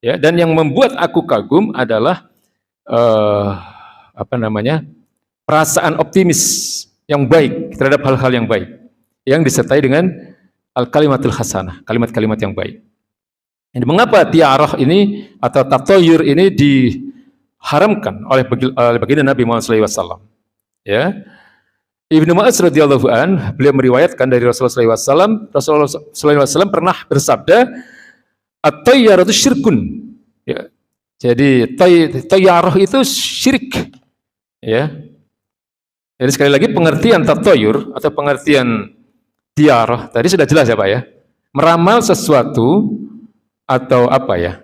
Ya, dan yang membuat aku kagum adalah eh, perasaan optimis yang baik terhadap hal-hal yang baik yang disertai dengan al-kalimatul hasanah, kalimat-kalimat yang baik. Ini mengapa tiarah ini atau tatoyur ini diharamkan oleh baginda Nabi Muhammad SAW? Ya, Ibnu Mas'ud radhiyallahu an, beliau meriwayatkan dari Rasulullah SAW, Rasulullah SAW pernah bersabda, at-tayyaratu syirkun. Ya. Jadi tayyarah itu syirik. Ya. Jadi sekali lagi pengertian tatoyur atau pengertian tiarah tadi sudah jelas ya Pak ya. Meramal sesuatu atau apa ya?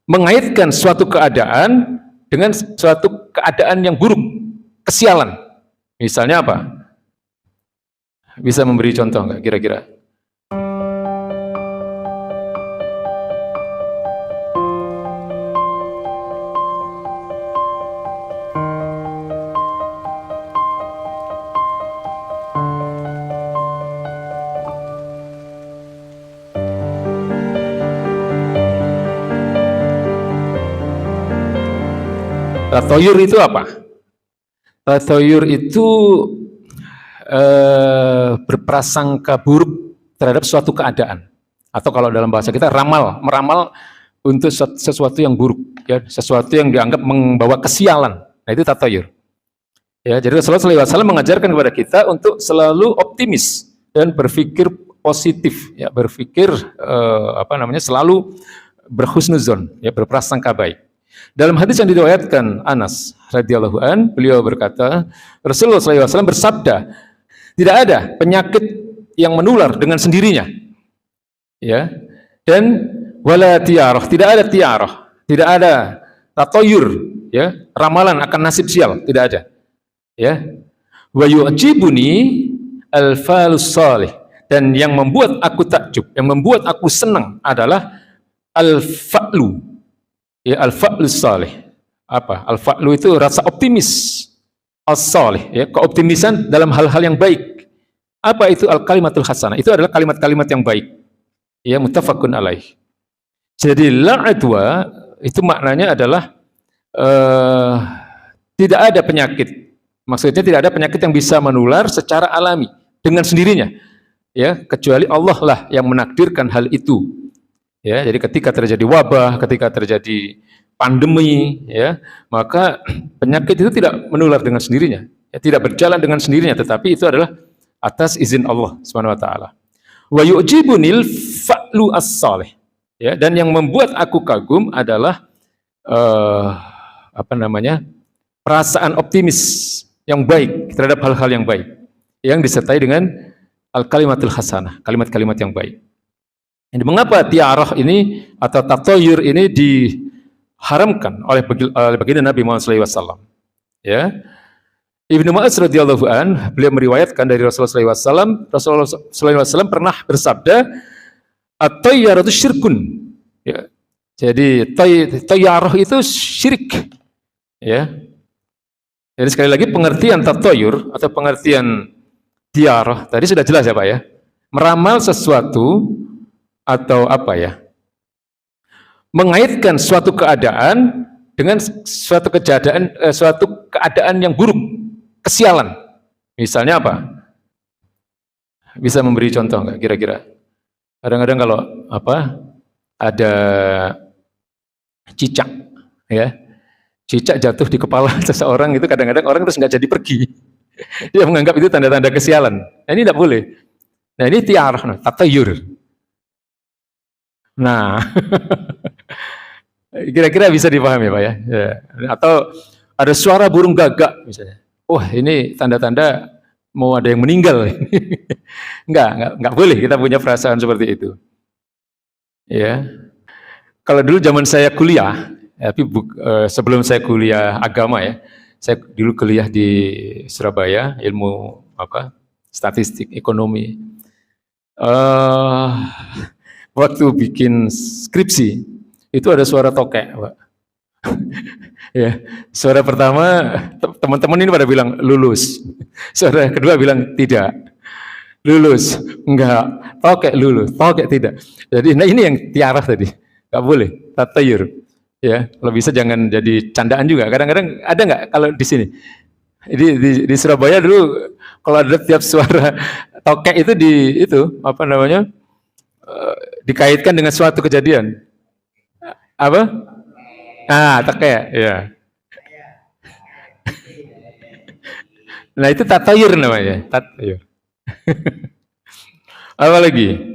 Mengaitkan suatu keadaan dengan suatu keadaan yang buruk, kesialan. Misalnya apa? Bisa memberi contoh nggak kira-kira? Tatoyur itu apa? Tatoyur itu berprasangka buruk terhadap suatu keadaan. Atau kalau dalam bahasa kita meramal untuk sesuatu yang buruk, ya, sesuatu yang dianggap membawa kesialan. Nah itu tatoyur. Ya, jadi Rasulullah SAW mengajarkan kepada kita untuk selalu optimis dan berpikir positif, ya, berpikir selalu berhusnuzon, ya, berprasangka baik. Dalam hadis yang diriwayatkan Anas radhiyallahu an, beliau berkata, Rasulullah SAW bersabda, tidak ada penyakit yang menular dengan sendirinya, ya, dan wala tiarah, tidak ada tiarah, tidak ada tatoyur, ya, ramalan akan nasib sial, tidak ada, ya. Wa yu'jibuni al-falus salih, dan yang membuat aku takjub, yang membuat aku senang adalah al-fa'lu. Ya, al-fa'lu salih. Apa? Al-fa'lu itu rasa optimis. As-salih, ya, keoptimisan dalam hal-hal yang baik. Apa itu al-kalimatul hasanah? Itu adalah kalimat-kalimat yang baik. Ya, muttafaqun alaih. Jadi la'adwa itu maknanya adalah tidak ada penyakit. Maksudnya tidak ada penyakit yang bisa menular secara alami dengan sendirinya. Ya, kecuali Allah lah yang menakdirkan hal itu. Ya, jadi ketika terjadi wabah, ketika terjadi pandemi, ya, maka penyakit itu tidak menular dengan sendirinya, ya, tidak berjalan dengan sendirinya, tetapi itu adalah atas izin Allah Subhanahu wa taala. Wa yu'jibunil fa'lu as-salih. Ya, dan yang membuat aku kagum adalah perasaan optimis yang baik terhadap hal-hal yang baik yang disertai dengan al-kalimatul hasanah, kalimat-kalimat yang baik. Ini mengapa tiarah ini atau tatoyur ini diharamkan oleh baginda Nabi Muhammad SAW? Ya, Ibnu Mas'ud radhiyallahu an, beliau meriwayatkan dari Rasulullah SAW, Rasulullah SAW pernah bersabda, at-tayyaratu syirkun. Ya, jadi tayyarah itu syirik. Ya, jadi sekali lagi pengertian tatoyur atau pengertian tiarah tadi sudah jelas ya Pak ya. Meramal sesuatu atau apa ya, mengaitkan suatu keadaan dengan suatu keadaan yang buruk, kesialan. Misalnya apa? Bisa memberi contoh nggak kira-kira? Kadang-kadang kalau ada cicak, ya, cicak jatuh di kepala seseorang itu kadang-kadang orang terus nggak jadi pergi. Dia menganggap itu tanda-tanda kesialan. Nah, ini tidak boleh. Nah, ini tiarah, tatayur. Nah, kira-kira bisa dipahami Pak ya? Ya. Atau ada suara burung gagak misalnya. Wah, ini tanda-tanda mau ada yang meninggal. Enggak boleh kita punya perasaan seperti itu. Ya. Kalau dulu zaman saya kuliah, tapi sebelum saya kuliah agama ya, saya dulu kuliah di Surabaya, ilmu statistik, ekonomi. Waktu bikin skripsi itu ada suara tokek, Pak. Ya, suara pertama teman-teman ini pada bilang lulus, suara kedua bilang tidak lulus, enggak, tokek lulus, tokek tidak. Jadi nah ini yang tiarah tadi. nggak boleh tatayur. Ya, kalau bisa jangan jadi candaan juga. Kadang-kadang ada nggak kalau di sini? Di Surabaya dulu kalau ada tiap suara tokek itu itu apa namanya dikaitkan dengan suatu kejadian. Apa? Tokek, ya. Nah itu tatayur namanya, tatayur. Apa lagi?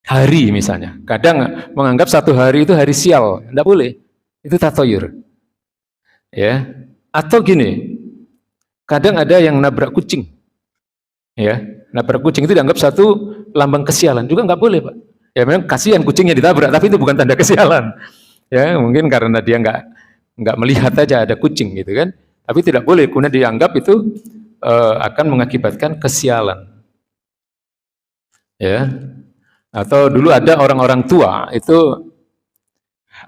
Hari misalnya. Kadang menganggap satu hari itu hari sial, tidak boleh. Itu tatayur. Ya. Atau gini, kadang ada yang nabrak kucing. Ya, nabrak kucing itu dianggap satu lambang kesialan. Juga nggak boleh, Pak. Ya memang kasihan kucingnya ditabrak, tapi itu bukan tanda kesialan. Ya, mungkin karena dia nggak melihat aja ada kucing gitu kan. Tapi tidak boleh, kemudian dianggap itu akan mengakibatkan kesialan. Ya. Atau dulu ada orang-orang tua itu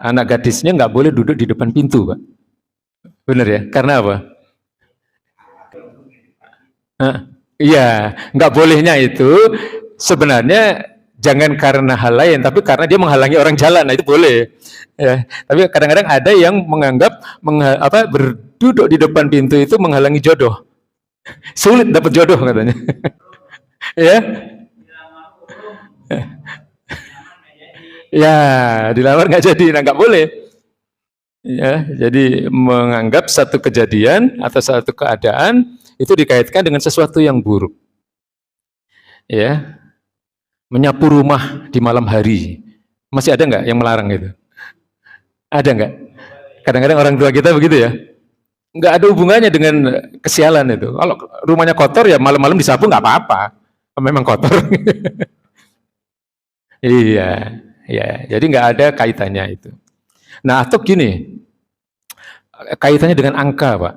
anak gadisnya nggak boleh duduk di depan pintu, Pak. Benar ya? Karena apa? Iya, nggak bolehnya itu sebenarnya jangan karena hal lain, tapi karena dia menghalangi orang jalan. Nah itu boleh. Ya. Tapi kadang-kadang ada yang menganggap berduduk di depan pintu itu menghalangi jodoh. Sulit dapat jodoh katanya. Ya. Ya, dilamar nggak jadi, nah nggak boleh. Ya, jadi menganggap satu kejadian atau satu keadaan itu dikaitkan dengan sesuatu yang buruk. Ya, menyapu rumah di malam hari, masih ada nggak yang melarang itu? Ada nggak? Kadang-kadang orang tua kita begitu ya. Nggak ada hubungannya dengan kesialan itu. Kalau rumahnya kotor ya malam-malam disapu nggak apa-apa. Memang kotor. Iya, ya. Jadi nggak ada kaitannya itu. Nah, atau gini, kaitannya dengan angka, Pak.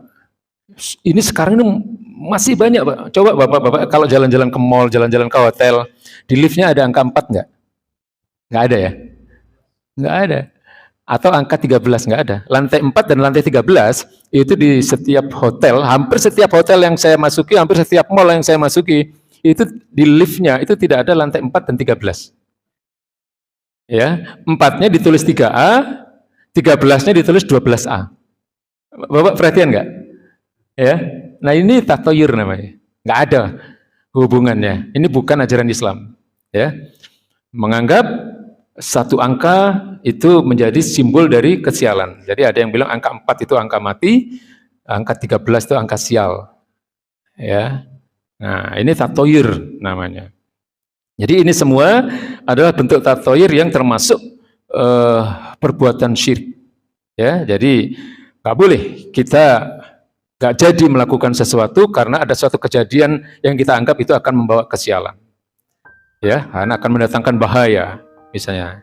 Ini sekarang ini masih banyak, Pak. Coba Bapak kalau jalan-jalan ke mall, jalan-jalan ke hotel, di liftnya ada angka 4 nggak? Nggak ada ya? Nggak ada. Atau angka 13 nggak ada. Lantai 4 dan lantai 13 itu di setiap hotel, hampir setiap hotel yang saya masuki, hampir setiap mall yang saya masuki, itu di liftnya itu tidak ada lantai 4 dan 13. Ya, 4-nya ditulis 3A, 13-nya ditulis 12A. Bapak perhatian nggak? Ya, nah ini tatayur namanya. Nggak ada hubungannya. Ini bukan ajaran Islam. Ya, menganggap satu angka itu menjadi simbol dari kesialan. Jadi ada yang bilang angka 4 itu angka mati, angka 13 itu angka sial. Ya, nah ini tatayur namanya. Jadi ini semua adalah bentuk tatayur yang termasuk perbuatan syirik. Ya, jadi nggak boleh kita nggak jadi melakukan sesuatu karena ada suatu kejadian yang kita anggap itu akan membawa kesialan. Ya, karena akan mendatangkan bahaya misalnya.